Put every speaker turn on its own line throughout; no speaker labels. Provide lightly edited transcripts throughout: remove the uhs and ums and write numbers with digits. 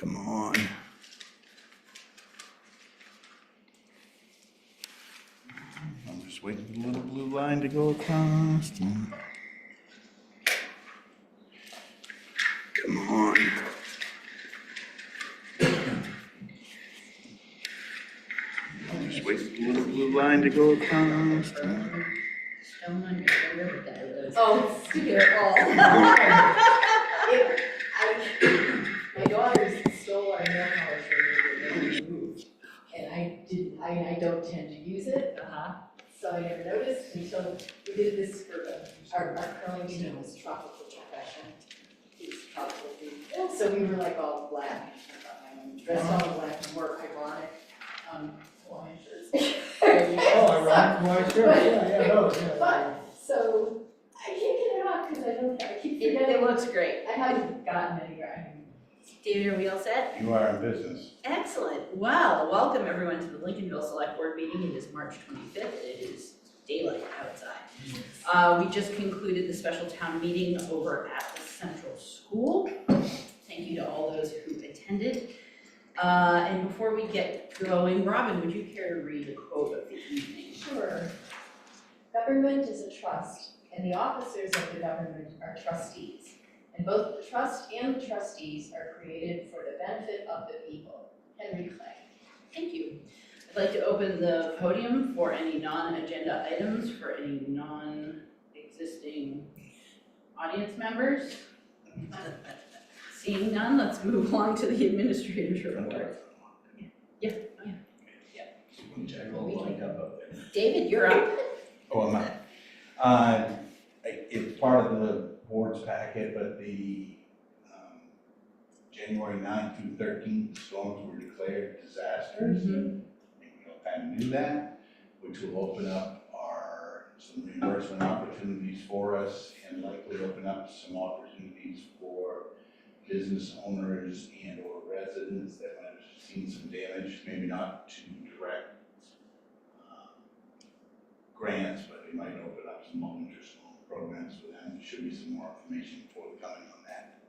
Come on. I'm just waiting for the little blue line to go across. Come on. I'm just waiting for the little blue line to go across.
Stone on your finger, but that was.
Oh, stupid. My daughters stole our nail polish remover when we moved. And I don't tend to use it. So I never noticed until we did this for our curling team was tropical profession. It's tropical food. So we were like all black, dressed all black and more ironic, Hawaiian shirts.
Oh, Hawaiian shirt, yeah, those, yeah.
But, so, I can't get it off because I keep forgetting.
It looks great.
I haven't gotten anywhere.
David, are we all set?
You are in business.
Excellent. Well, welcome everyone to the Lincolnville Select Board meeting. It is March 25th. It is daylight outside. We just concluded the special town meeting over at the Central School. Thank you to all those who attended. And before we get going, Robin, would you care to read a quote of the evening?
Sure. Government is a trust, and the officers of the government are trustees. And both the trust and the trustees are created for the benefit of the people. Henry Clay.
Thank you. I'd like to open the podium for any non-agenda items for any non-existing audience members. Seeing none, let's move along to the administrator's report. Yeah. David, you're up.
Oh, am I? It's part of the board's packet, but the January 9th through 13th storms were declared disasters.
Mhm.
I think we all kind of knew that, which will open up some reimbursement opportunities for us and likely open up some opportunities for business owners and or residents that might have seen some damage, maybe not to direct grants, but they might open up some loan interest loan programs for them. There should be some more information forthcoming on that.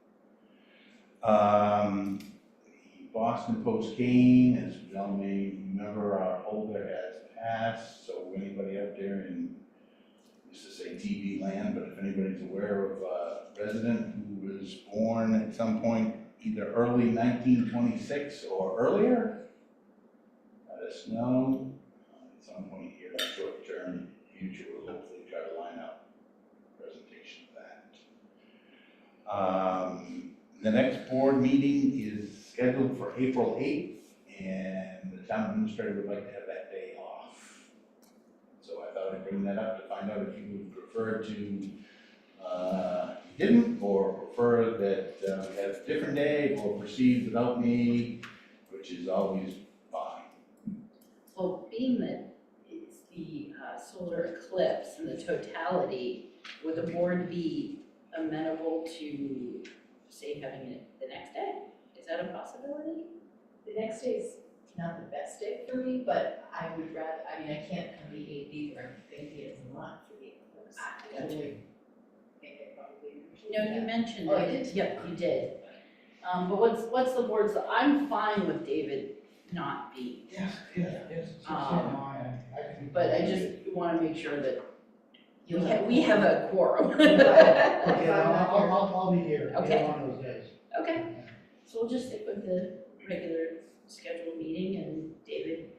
The Boston Post cane, as we all may remember, our holder has passed, so anybody out there in, used to say TV land, but if anybody's aware of a resident who was born at some point, either early 1926 or earlier, let us know. At some point here in the short term future, we'll hopefully try to line up a presentation of that. The next board meeting is scheduled for April 8th, and the town administrator would like to have that day off. So I thought I'd bring that up to find out if you would prefer to, didn't, or prefer that we have a different day, or proceed without me, which is always fine.
Well, being that it's the solar eclipse and the totality, would the board be amenable to, say, having it the next day? Is that a possibility?
The next day is not the best day for me, but I would rather, I mean, I can't come the 8th either. I'm thinking it's a lot for the eclipse. I really think I probably.
No, you mentioned it.
Oh, I did?
Yep, you did. But what's the board's, I'm fine with David not being,
Yes.
but I just want to make sure that we have a quorum.
Okay, I'll be here,
Okay.
one of those days.
Okay, so we'll just stick with the regular scheduled meeting, and David,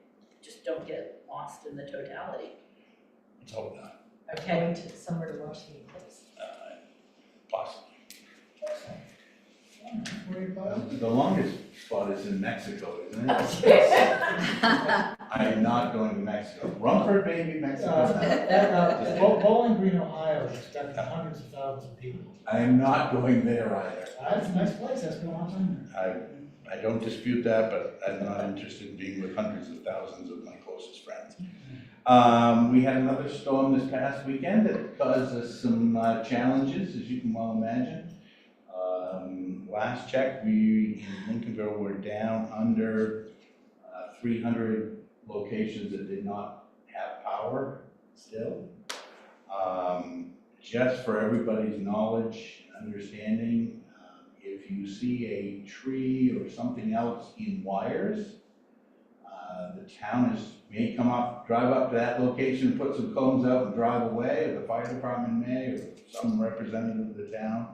just don't get lost in the totality.
Let's hope not.
Okay.
Going to somewhere to watch the eclipse.
Possibly.
Worried about it?
The longest spot is in Mexico, isn't it?
Okay.
I am not going to Mexico. Rumford, baby, Mexico.
Bowling Green, Ohio is expecting hundreds of thousands of people.
I am not going there either.
That's a nice place, that's been a long time there.
I don't dispute that, but I'm not interested in being with hundreds of thousands of my closest friends. We had another storm this past weekend that caused us some challenges, as you can well imagine. Last check, we in Lincolnville were down under 300 locations that did not have power still. Just for everybody's knowledge and understanding, it if you see a tree or something else in wires, the town may come up, drive up to that location, put some cones out and drive away, or the fire department may, or some representative of the town.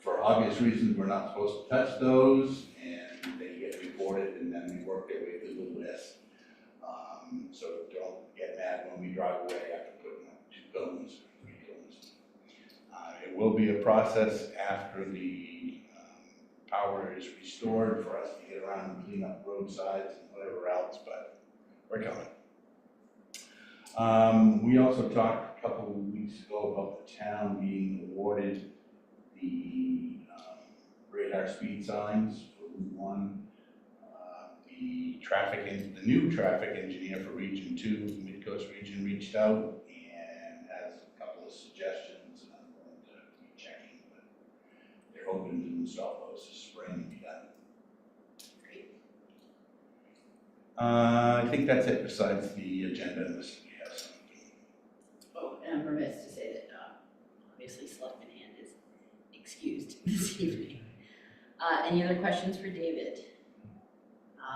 For obvious reasons, we're not supposed to touch those, and they get reported, and then they work their way through the list. So don't get mad when we drive away after putting up 2 cones, 3 cones. It will be a process after the power is restored for us to get around and clean up roadsides and whatever else, but we're coming. We also talked a couple of weeks ago about the town being awarded the radar speed signs for Route 1. The new traffic engineer for Region 2, Mid-Coast Region, reached out and has a couple of suggestions, and I'm going to be checking, but they're hoping to install those this spring and be done.
Great.
I think that's it besides the agenda unless we have something.
Oh, and I'm remiss to say that, obviously Selectman Hand is excused this evening. Any other questions for David?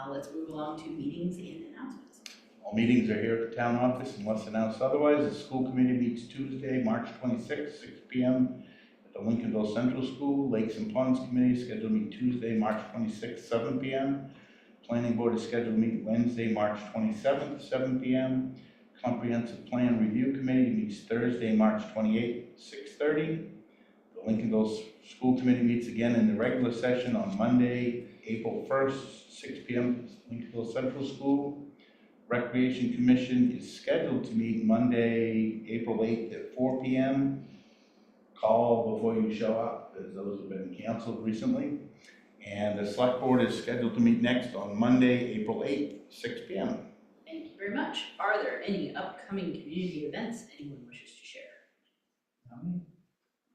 Let's move along to meetings and announcements.
All meetings are here at the town office unless announced otherwise. The school committee meets Tuesday, March 26th, 6 p.m. at the Lincolnville Central School. Lakes and Ponds Committee is scheduled to meet Tuesday, March 26th, 7 p.m. Planning Board is scheduled to meet Wednesday, March 27th, 7 p.m. Comprehensive Plan Review Committee meets Thursday, March 28th, 6:30. The Lincolnville School Committee meets again in the regular session on Monday, April 1st, 6 p.m. at Lincolnville Central School. Recreation Commission is scheduled to meet Monday, April 8th at 4 p.m. Call before you show up, because those have been canceled recently. And the Select Board is scheduled to meet next on Monday, April 8th, 6 p.m.
Thank you very much. Are there any upcoming community events anyone wishes to share?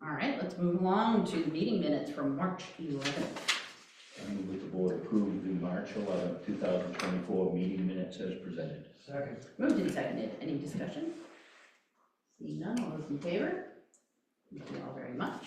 All right, let's move along to the meeting minutes from March 11th.
I move that the board approve the March 11th, 2024 meeting minutes as presented.
Second.
Moved and seconded. Any discussion? Seeing none, all those in favor? Thank you all very much.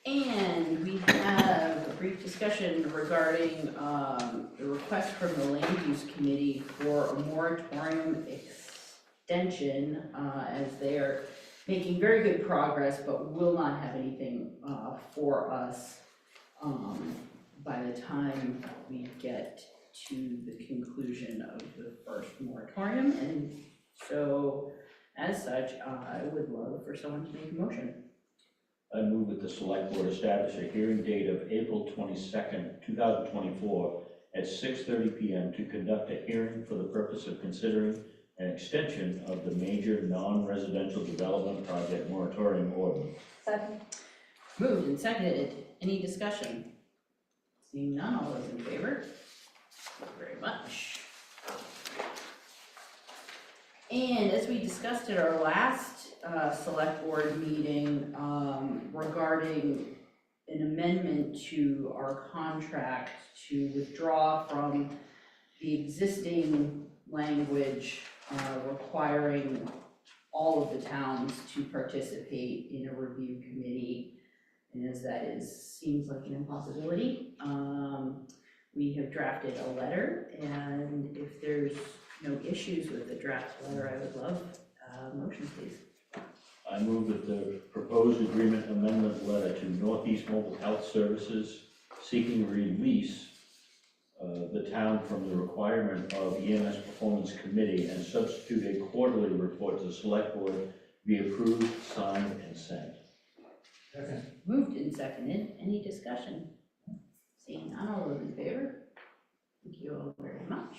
And we have a brief discussion regarding the request from the Land Use Committee for a moratorium extension as they are making very good progress, but will not have anything for us by the time we get to the conclusion of the first moratorium. And so, as such, I would love for someone to make a motion.
I move that the Select Board establish a hearing date of April 22nd, 2024 at 6:30 p.m. to conduct a hearing for the purpose of considering an extension of the major non-residential development project moratorium ordinance.
Second.
Moved and seconded. Any discussion? Seeing none, all those in favor? Thank you very much. And as we discussed at our last select board meeting regarding an amendment to our contract to withdraw from the existing language requiring all of the towns to participate in a review committee. And as that seems like an impossibility, we have drafted a letter, and if there's no issues with the draft letter, I would love motion, please.
I move that the proposed agreement amendment letter to Northeast Mobile Health Services seeking release the town from the requirement of EMS Performance Committee and substitute a quarterly report to the Select Board be approved, signed, and sent.
Second.
Moved and seconded. Any discussion? Seeing none, all those in favor? Thank you all very much.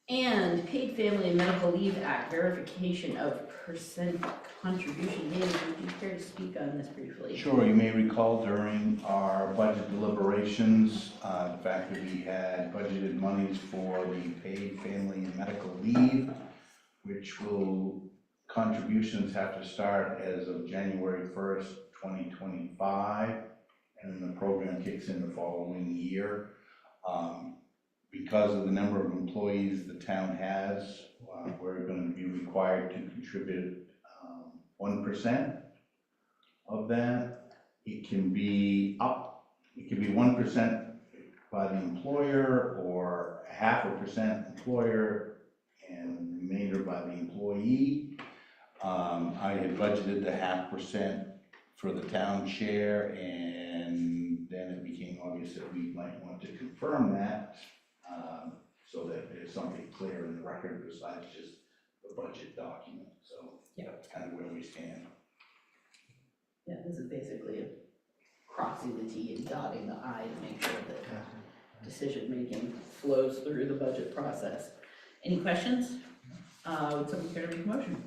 And Paid Family and Medical Leave Act, verification of percent contribution. David, would you care to speak on this briefly?
Sure, you may recall during our budget deliberations, the fact that we had budgeted monies for the paid family and medical leave, which contributions have to start as of January 1st, 2025, and then the program kicks in the following year. Because of the number of employees the town has, we're going to be required to contribute 1% of that. It can be 1% by the employer or 0.5% employer and remainder by the employee. I had budgeted the 0.5% for the town share, and then it became obvious that we might want to confirm that, so that there's something clear in the record besides just the budget document. So that's kind of where we stand.
Yeah, this is basically crossing the T and dotting the I to make sure that decision-making flows through the budget process. Any questions? Would someone care to make a motion?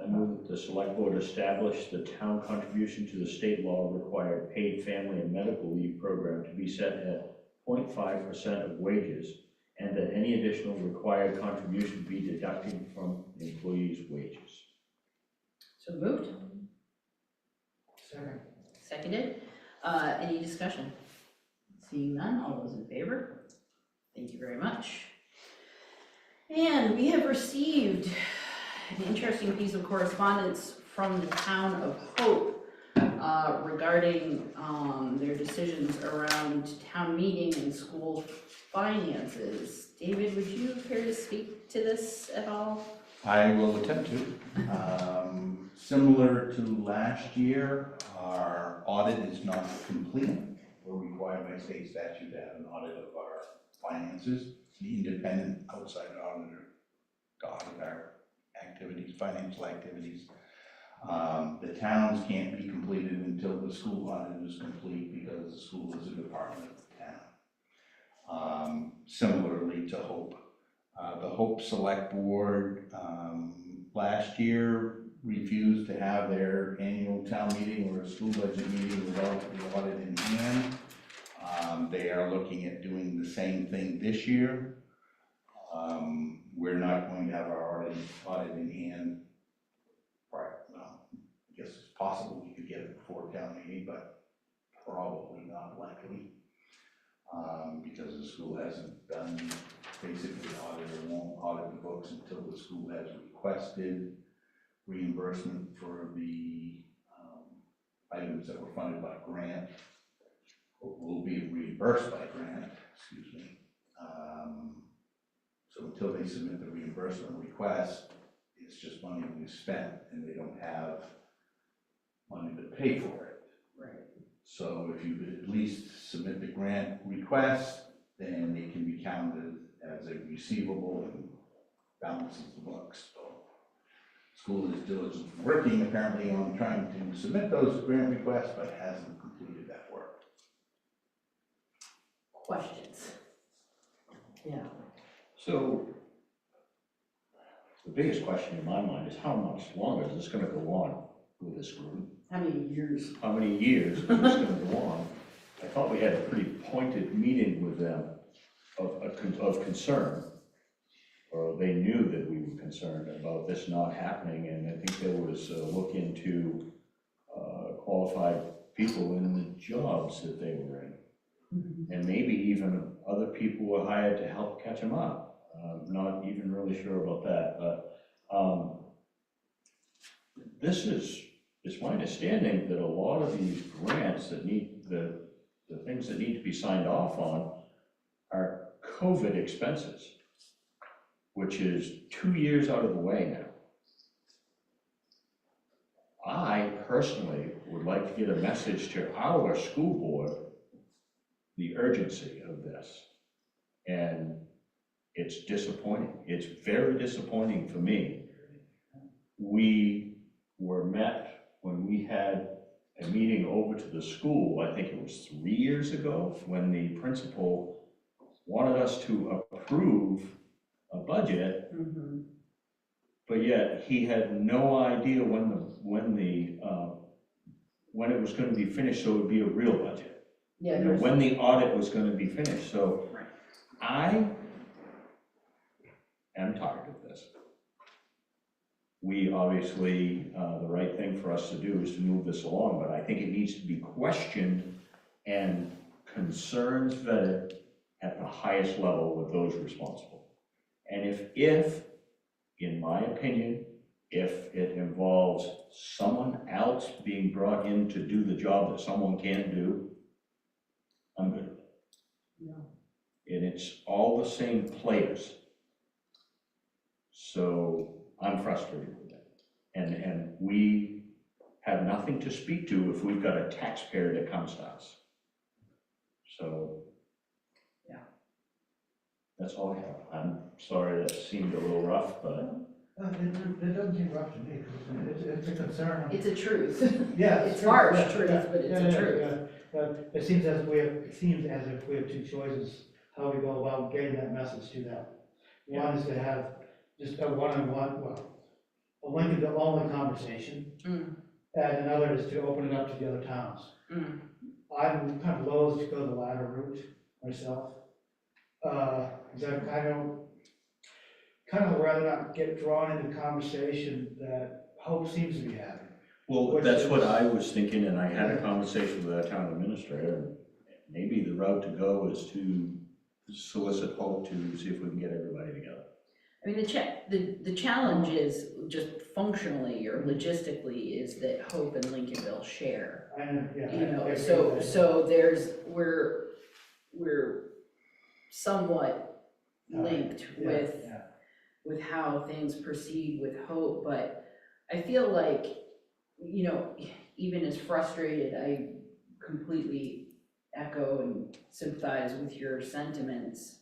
I move that the select board establish the town contribution to the state law required paid family and medical leave program to be set at 0.5% of wages, and that any additional required contribution be deducted from the employee's wages.
So moved,
Second.
seconded. Any discussion? Seeing none, all those in favor? Thank you very much. And we have received an interesting piece of correspondence from the town of Hope regarding their decisions around town meeting and school finances. David, would you care to speak to this at all?
I will attempt to. Similar to last year, our audit is not complete. We're required by state statute to have an audit of our finances. The independent outside auditor to audit our activities, financial activities. The towns can't be completed until the school audit is complete because the school is a department of the town. Similarly to Hope. The Hope Select Board last year refused to have their annual town meeting or a school budget meeting without the audit in hand. They are looking at doing the same thing this year. We're not going to have our audit in hand. Right, well, I guess it's possible we could get it before town meeting, but probably not likely. Because the school hasn't done, basically the auditor won't audit the books until the school has requested reimbursement for the items that were funded by grant, or will be reimbursed by grant, excuse me. So until they submit the reimbursement request, it's just money we've spent and they don't have money to pay for it.
Right.
So if you could at least submit the grant request, then it can be counted as a receivable and balances the books. So school is diligently working apparently on trying to submit those grant requests, but hasn't completed that work.
Questions? Yeah.
So the biggest question in my mind is how much longer is this going to go on with this group?
How many years?
How many years is this going to go on? I thought we had a pretty pointed meeting with them of concern, or they knew that we were concerned about this not happening, and I think there was a look into qualified people in the jobs that they were in. And maybe even other people were hired to help catch them up. Not even really sure about that, but it's my understanding that a lot of these grants that need, the things that need to be signed off on are COVID expenses, which is 2 years out of the way now. I personally would like to get a message to our school board, the urgency of this. And it's disappointing. It's very disappointing for me. We were met when we had a meeting over to the school, I think it was 3 years ago, when the principal wanted us to approve a budget, but yet he had no idea when it was going to be finished, so it would be a real budget.
Yeah.
You know, when the audit was going to be finished. So
Right.
I am tired of this. We obviously, the right thing for us to do is to move this along, but I think it needs to be questioned and concerns vetted at the highest level with those responsible. And if, in my opinion, if it involves someone else else being brought in to do the job that someone can't do, I'm good.
Yeah.
And it's all the same players. So I'm frustrated with that. And we have nothing to speak to if we've got a taxpayer that comes to us. So.
Yeah.
That's all I have. I'm sorry that seemed a little rough, but.
It doesn't seem rough to me, it's a concern.
It's a truth.
Yeah.
It's
true,
harsh
yeah,
truth,
yeah,
but it's
yeah,
a
yeah,
truth.
yeah. But it seems as if we have two choices, how we go about getting that message to them. One is to have just a one-on-one, a Lincolnville only conversation.
Mm.
And another is to open it up to the other towns.
Mm.
I'm kind of loath to go the latter route myself. Because I kind of rather not get drawn into conversation that Hope seems to be having.
Well,
Which
that's what
is-
I was thinking, and I had a conversation with our town administrator, and maybe the route to go is to solicit Hope to see if we can get everybody together.
I mean, the challenge is just functionally or logistically is that Hope and Lincolnville share.
I know, yeah.
You know,
I agree
so
with that.
we're somewhat linked
Yeah,
with
yeah.
with how things proceed with Hope, but I feel like, you know, even as frustrated, I completely echo and sympathize with your sentiments,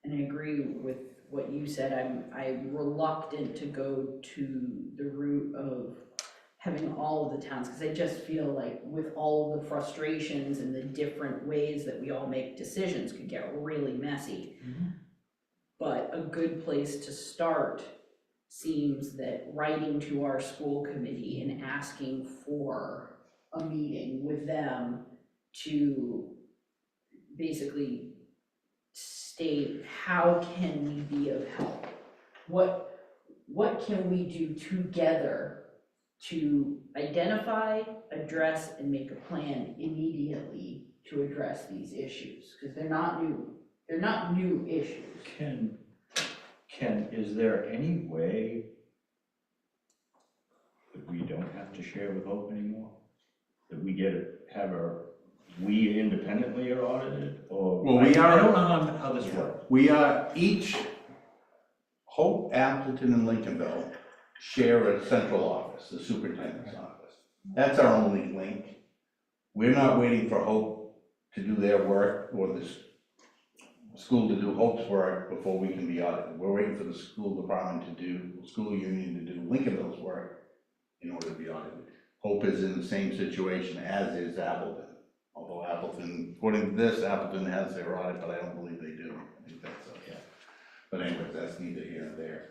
and I agree with what you said. I'm reluctant to go to the route of having all of the towns, because I just feel like with all of the frustrations and the different ways that we all make decisions could get really messy.
Mhm.
But a good place to start seems that writing to our school committee and asking for a meeting with them to basically state how can we be of help? What can we do together to identify, address, and make a plan immediately to address these issues? Because they're not new issues.
Is there any way that we don't have to share with Hope anymore? That we we independently are audited, or?
Well, we
I
are-
don't know how this works.
We are each, Hope, Appleton, and Lincolnville share a central office, the superintendent's office. That's our only link. We're not waiting for Hope to do their work or the school to do Hope's work before we can be audited. We're waiting for the school department school union to do Lincolnville's work in order to be audited. Hope is in the same situation as is Appleton. Although Appleton, according to this, Appleton has their audit, but I don't believe they do. I think that's okay. But anyways, that's neither here nor there.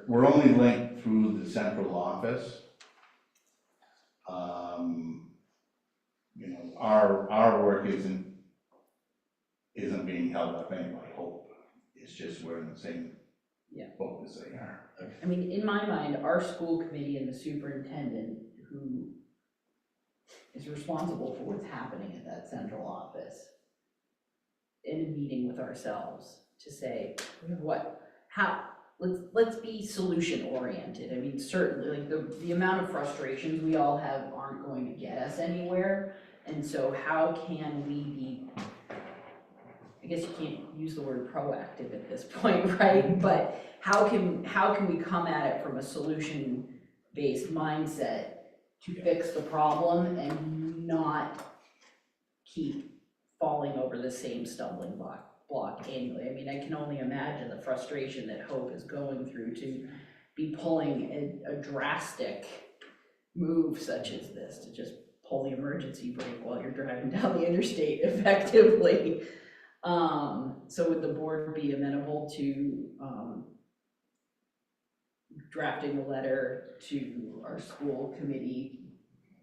We're only linked through the central office. You know, our work isn't being held up anyway. Hope it's just we're in the same boat as they are.
I mean, in my mind, our school committee and the superintendent, who is responsible for what's happening at that central office, in a meeting with ourselves to say, let's be solution oriented. I mean, certainly, like the amount of frustrations we all have aren't going to get us anywhere. And so how can we be, I guess you can't use the word proactive at this point, right? But how can we come at it from a solution-based mindset to fix the problem and not keep falling over the same stumbling block annually? I mean, I can only imagine the frustration that Hope is going through to be pulling a drastic move such as this, to just pull the emergency brake while you're driving down the interstate effectively. So would the board be amenable to drafting a letter to our school committee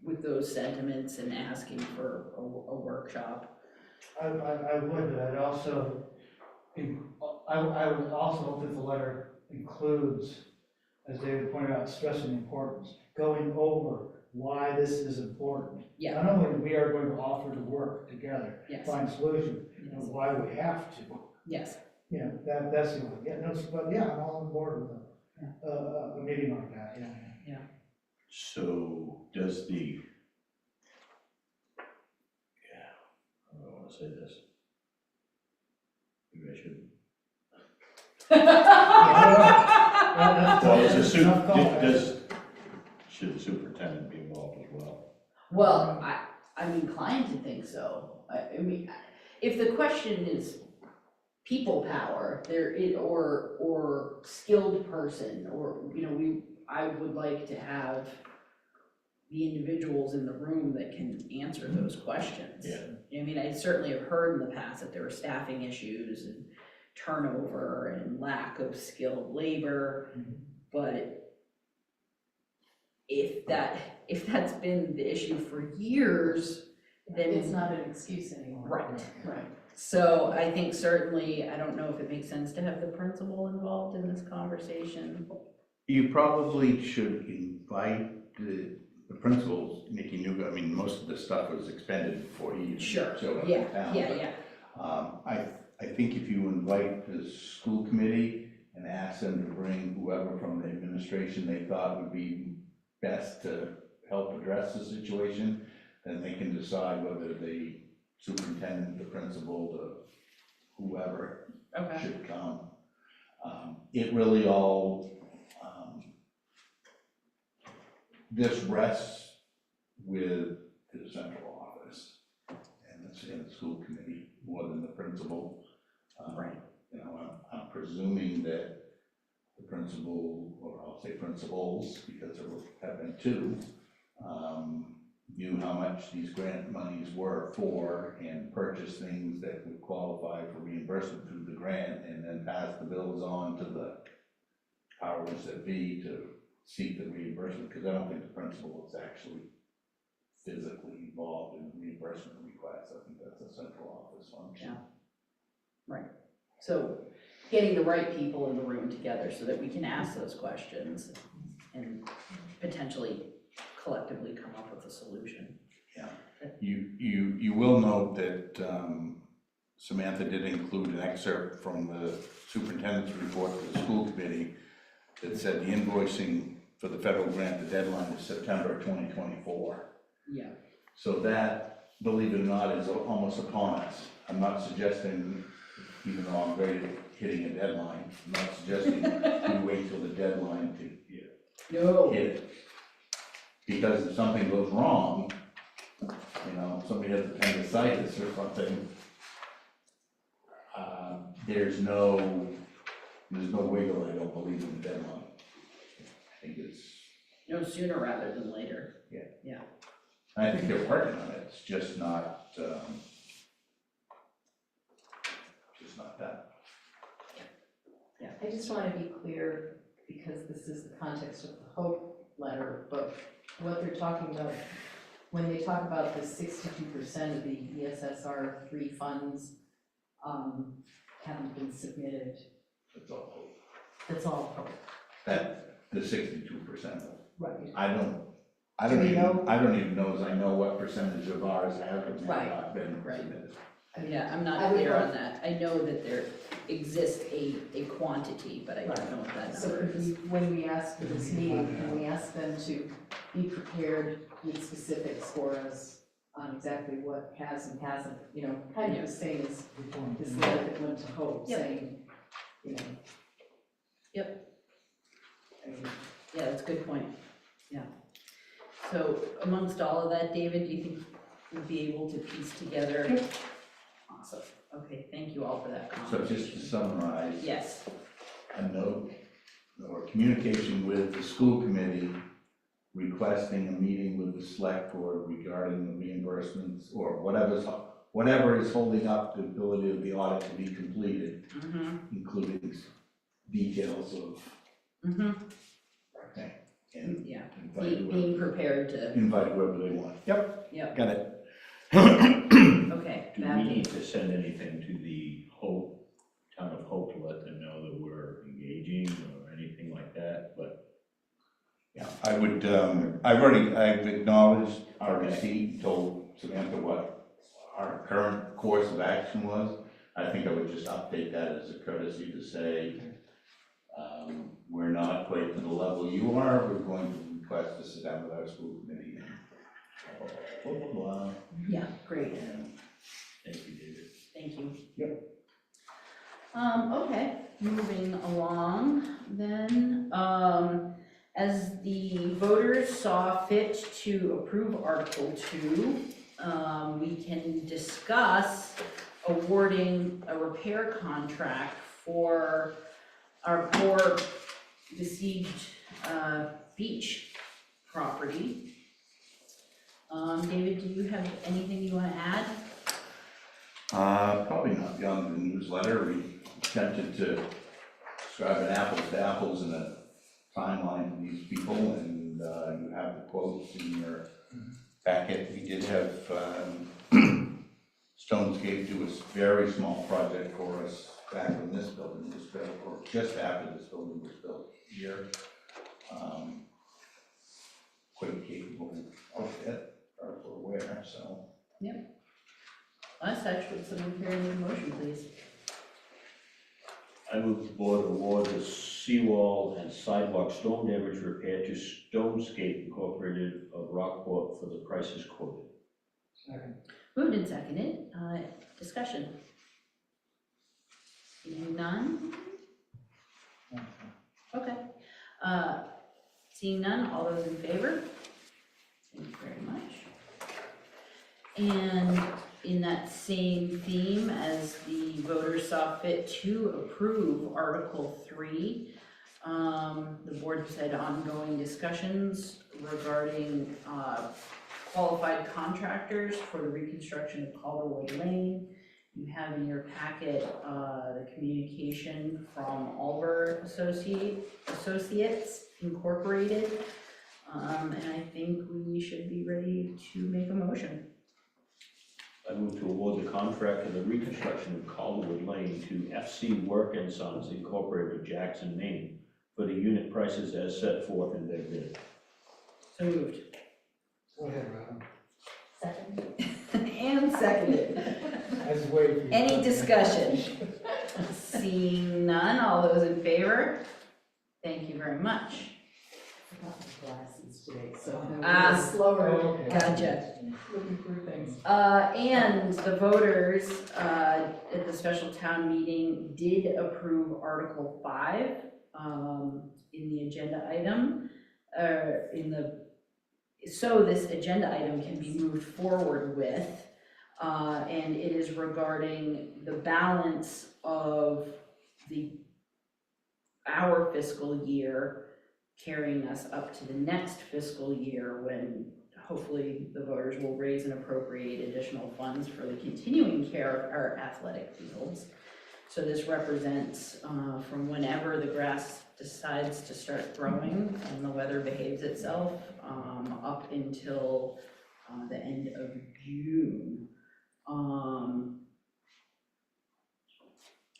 with those sentiments and asking for a workshop?
I would, but I would also hope that the letter includes, as David pointed out, stressing the importance, going over why this is important.
Yeah.
Not only we are going to offer to work together,
Yes.
find a solution,
Yes.
and why we have to.
Yes.
You know, that's the one. Yeah, no, but yeah, I'm all on board with a meeting like that, yeah.
So does the, I don't want to say this. Maybe I shouldn't. Well,
Enough comment.
Should the superintendent be involved as well?
Well, I'm inclined to think so. I mean, if the question is people power, or skilled person, or, I would like to have the individuals in the room that can answer those questions.
Yeah.
I mean, I certainly have heard in the past that there were staffing issues and turnover and lack of skilled labor, but if that's been the issue for years, then
It's not an excuse anymore.
Right. So I think certainly, I don't know if it makes sense to have the principal involved in this conversation.
You probably should invite the principals, Nikki Nuga. I mean, most of the stuff was expended before he even
Sure.
showed up
Yeah,
in town.
yeah.
I think if you invite the school committee and ask them to bring whoever from the administration they thought would be best to help address the situation, then they can decide whether the superintendent, the principal, the whoever
Okay.
should come. It really all, this rests with the central office and the school committee more than the principal.
Right.
I'm presuming that the principal, or I'll say principals, because there have been two, knew how much these grant monies were for and purchased things that would qualify for reimbursement through the grant, and then pass the bills on to the powers that be to seek the reimbursement, because I don't think the principal is actually physically involved in reimbursement requests. I think that's a central office function.
Yeah. Right. So getting the right people in the room together so that we can ask those questions and potentially collectively come up with a solution.
Yeah. You will note that Samantha did include an excerpt from the superintendent's report to the school committee that said the invoicing for the federal grant, the deadline is September 2024.
Yeah.
So that, believe it or not, is almost upon us. I'm not suggesting, even though I'm great at hitting a deadline, I'm not suggesting we wait till the deadline to
No.
hit it. Because if something goes wrong, somebody has appendicitis or something, there's no wiggle, I don't believe, in the deadline. I think it's,
No sooner rather than later.
I think they're working on it, it's just not done.
I just want to be clear, because this is the context of the Hope letter, but what they're talking about, when they talk about the 62% of the ESSR 3 funds haven't been submitted,
That's all.
that's all Hope.
That, the 62%.
Right.
I don't
Do we know?
even know as I know what percentage of ours have and have
Right.
not been
Right.
submitted.
Yeah, I'm
I
not
would
clear
hope-
on that. I know that there exists a quantity, but I don't know what that
So
number
could
is.
we, when we ask for this meeting, can we ask them to be prepared with specifics for us on exactly what has and hasn't, kind of the same as this letter that went to Hope,
Yep.
saying,
Yep.
I mean,
Yeah, that's a good point. Yeah. So amongst all of that, David, do you think we'll be able to piece together? Awesome. Okay, thank you all for that
So
conversation.
just to summarize,
Yes.
a note or communication with the school committee requesting a meeting with the select board regarding the reimbursements or whatever is holding up the ability of the audit to be completed,
Mm-hmm.
including details of, and
Yeah,
invite
being prepared to,
whoever they want. Yep.
Yep.
Got it.
okay.
Do we need to send anything to the town of Hope to let them know that we're engaging or anything like that? But
Yeah, I would, I've acknowledged our
Okay.
receipt, told Samantha what our current course of action was. I think I would just update that as a courtesy to say, we're not quite to the level you are, we're going to request to sit down with our school committee and blah, blah, blah.
Yeah, great,
And
Thank you, David.
thank you.
Yep.
Okay, moving along then, as the voters saw fit to approve Article 2, we can discuss awarding a repair contract for our poor besieged beach property. David, do you have anything you want to add?
Probably not beyond the newsletter. We attempted to describe an apples to apples in a timeline to these people, and you have the quotes in your packet. We did have Stonescape do a very small project for us back when this building was built, or just after this building was built here. Quite capable outfit, or we're aware, so.
As such, would someone carry the motion, please?
I move the board award the seawall and sidewalk storm damage repair to Stonescape Incorporated of Rockport for the prices quoted.
Second.
Moved and seconded, discussion. Seeing none? Okay. Seeing none, all those in favor? Thank you very much. And in that same theme, as the voters saw fit to approve Article 3, the board has had ongoing discussions regarding qualified contractors for the reconstruction of Calderwood Lane. You have in your packet the communication from Alber Associates Incorporated, and I think we should be ready to make a motion.
I move to award the contract for the reconstruction of Calderwood Lane to FC Work and Sons Incorporated of Jackson, Maine, for the unit prices as set forth in their bid.
So moved.
Go ahead, Robin.
Second.
And seconded.
I was waiting for you.
Any discussion? Seeing none, all those in favor? Thank you very much.
I got my glasses today, so
Ah.
I'm slower
Okay.
Gotcha.
looking through things.
And the voters at the special town meeting did approve Article 5 in the agenda item, so this agenda item can be moved forward with, and it is regarding the balance of our fiscal year carrying us up to the next fiscal year, when hopefully the voters will raise and appropriate additional funds for the continuing care of our athletic fields. So this represents from whenever the grass decides to start growing and the weather behaves itself, up until the end of June.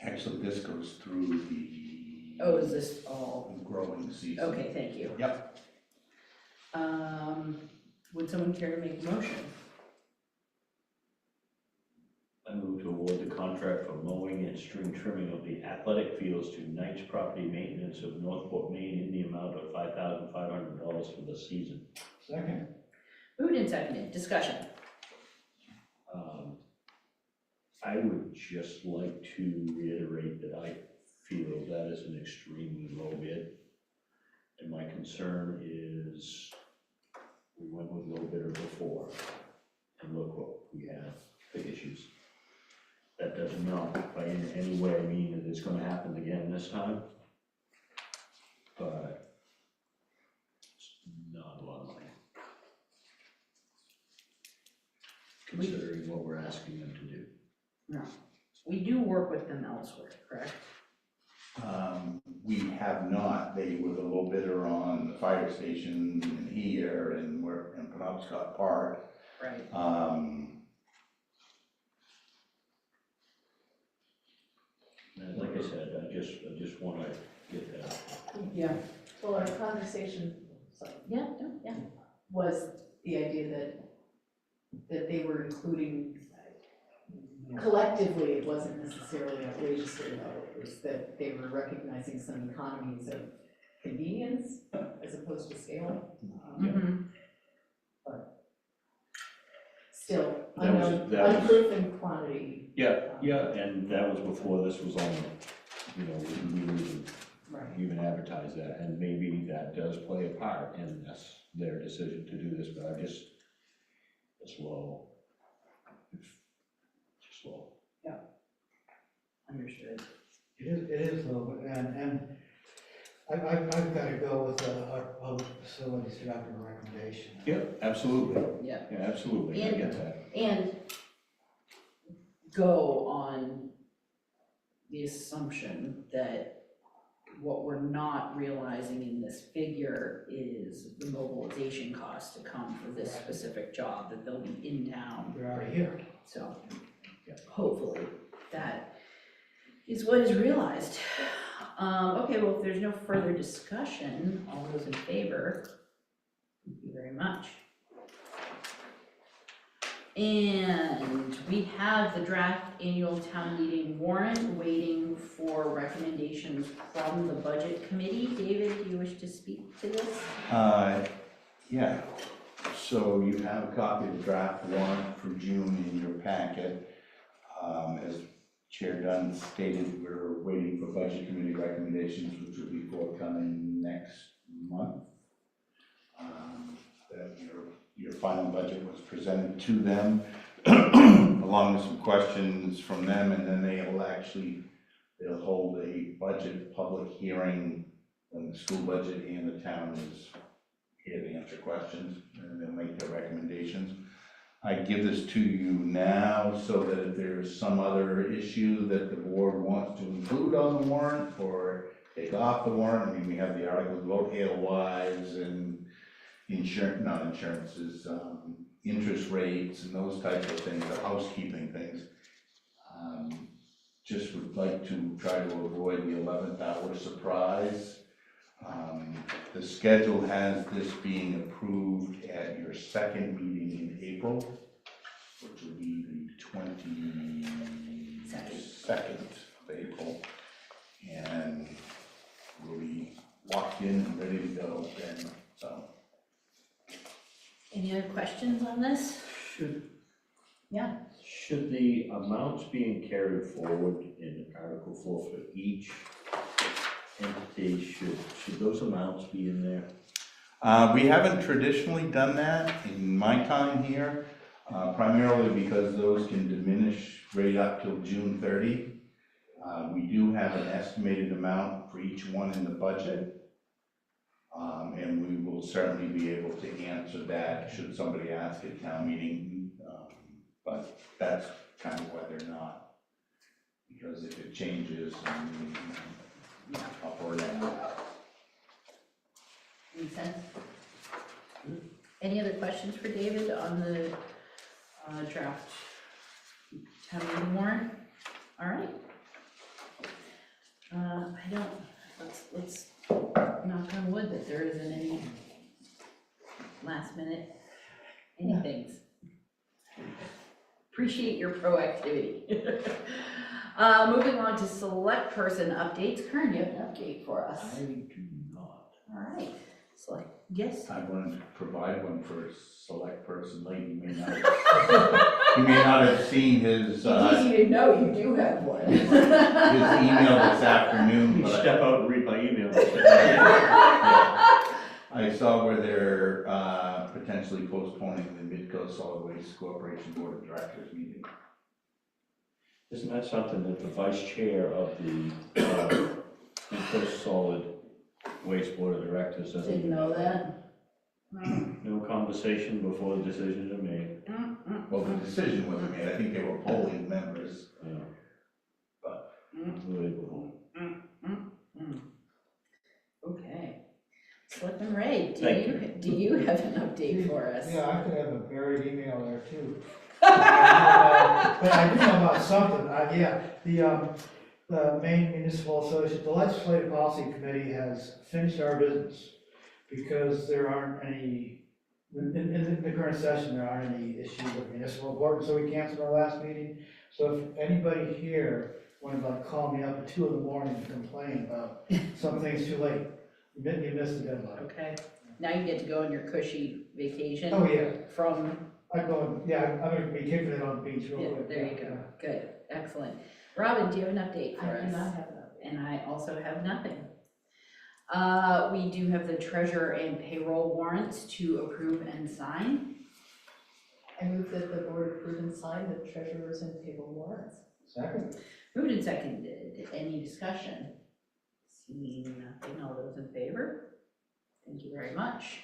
Actually, this goes through the.
Oh, is this all?
Growing season.
Okay, thank you.
Yep.
Would someone care to make a motion?
I move to award the contract for mowing and string trimming of the athletic fields to Knight's Property Maintenance of Northport, Maine, in the amount of $5,500 for the season.
Second.
Moved and seconded, discussion.
I would just like to reiterate that I feel that is an extremely low bid. And my concern is, we went with low bidder before, and look what we have, the issues. That does not by any way mean that it's gonna happen again this time, but it's not a lot of money, considering what we're asking them to do.
No. We do work with them elsewhere, correct?
We have not. They were the low bidder on the fire station in here, and we're in Penobscot Park.
Right.
And like I said, I just wanna get that.
Yeah, well, our conversation, sorry,
Yeah, no, yeah.
was the idea that they were including, collectively, it wasn't necessarily outrageously low, it was that they were recognizing some economies of convenience as opposed to scale.
Mhm.
Still,
That was-
unknown,
that was-
unproven quantity.
Yeah, and that was before this was on, we didn't
Right.
even advertise that, and maybe that does play a part in this, their decision to do this, but I just, it's slow. It's just slow.
Understood.
It is a little bit, and I've got to go with our public facilities director recommendation.
Yeah, absolutely.
Yeah.
Yeah, absolutely, I get that.
And go on the assumption that what we're not realizing in this figure is the mobilization cost to come for this specific job, that they'll be in town.
They're already here.
So, hopefully, that is what is realized. Okay, well, if there's no further discussion, all those in favor, thank you very much. And we have the draft annual town meeting warrant waiting for recommendations from the budget committee. David, do you wish to speak to this?
Yeah, so you have a copy of the draft warrant for June in your packet. As Chair Dunn stated, we're waiting for budget committee recommendations, which will be forthcoming next month. That your final budget was presented to them, along with some questions from them, and then they'll hold a budget public hearing when the school budget and the town is here to answer questions, and they'll make their recommendations. I give this to you now so that if there's some other issue that the board wants to include on the warrant or take off the warrant, I mean, we have the articles about hail-wise and interest rates and those types of things, the housekeeping things. Just would like to try to avoid the 11th hour surprise. The schedule has this being approved at your second meeting in April, which will be the 22nd of April. And we'll be locked in and ready to go then, so.
Any other questions on this?
Should the amounts being carried forward in Article 4 for each entity, should those amounts be in there?
We haven't traditionally done that in my time here, primarily because those can diminish right up till June 30. We do have an estimated amount for each one in the budget. And we will certainly be able to answer that should somebody ask at town meeting. But that's kind of why they're not. Because if it changes, up or down.
Makes sense. Any other questions for David on the draft town meeting warrant? All right. Let's knock on wood that there isn't any last minute anythings. Appreciate your proactivity. Moving on to select person updates. Kern, you have an update for us.
I do not.
All right, select, yes?
I wanted to provide one for a select person. Lady may not you may not have seen his
It's easy to know you do have one.
his email this afternoon,
You
but
step out and read my email.
I saw where they're potentially postponing the Midcoast Solid Waste Corporation Board of Directors meeting.
Isn't that something that the vice chair of the Midcoast Solid Waste Board of Directors doesn't?
Didn't know that?
No conversation before the decisions are made.
Well, the decision wasn't made. I think they were polling members.
Yeah.
But
Unbelievable.
Okay. Selectman Ray,
Thank
do you have an update for us?
Yeah, I could have a buried email there too. But I do know about something, the Maine Municipal Association, the Legislative Policy Committee has finished our business because there aren't any, in the current session, there aren't any issues of municipal importance, so we canceled our last meeting. So if anybody here wanted to call me up at 2 in the morning to complain about something's too late, You missed the deadline.
Okay, now you get to go on your cushy vacation
Oh, yeah,
from,
I'm going, yeah, I'm gonna be kicking it on the beach real
yeah,
quick.
there you go, good, excellent. Robin, do you have an update for
I do
us?
not have that.
And I also have nothing. We do have the treasurer and payroll warrants to approve and sign.
I move that the board approve and sign the treasurer's and payroll warrants.
Second?
Moved and seconded, any discussion? Seeing nothing, all those in favor? Thank you very much.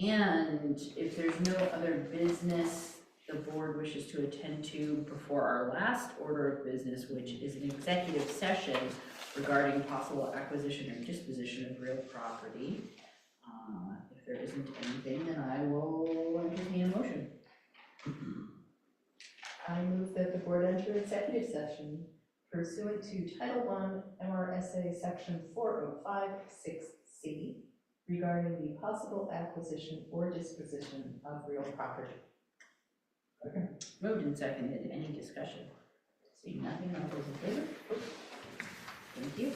And if there's no other business the board wishes to attend to before our last order of business, which is an executive session regarding possible acquisition or disposition of real property, if there isn't anything, then I will entertain a motion.
I move that the board enter executive session pursuant to Title I MRSA Section 4056C regarding the possible acquisition or disposition of real property.
Moved and seconded, any discussion? Seeing nothing, all those in favor? Thank you.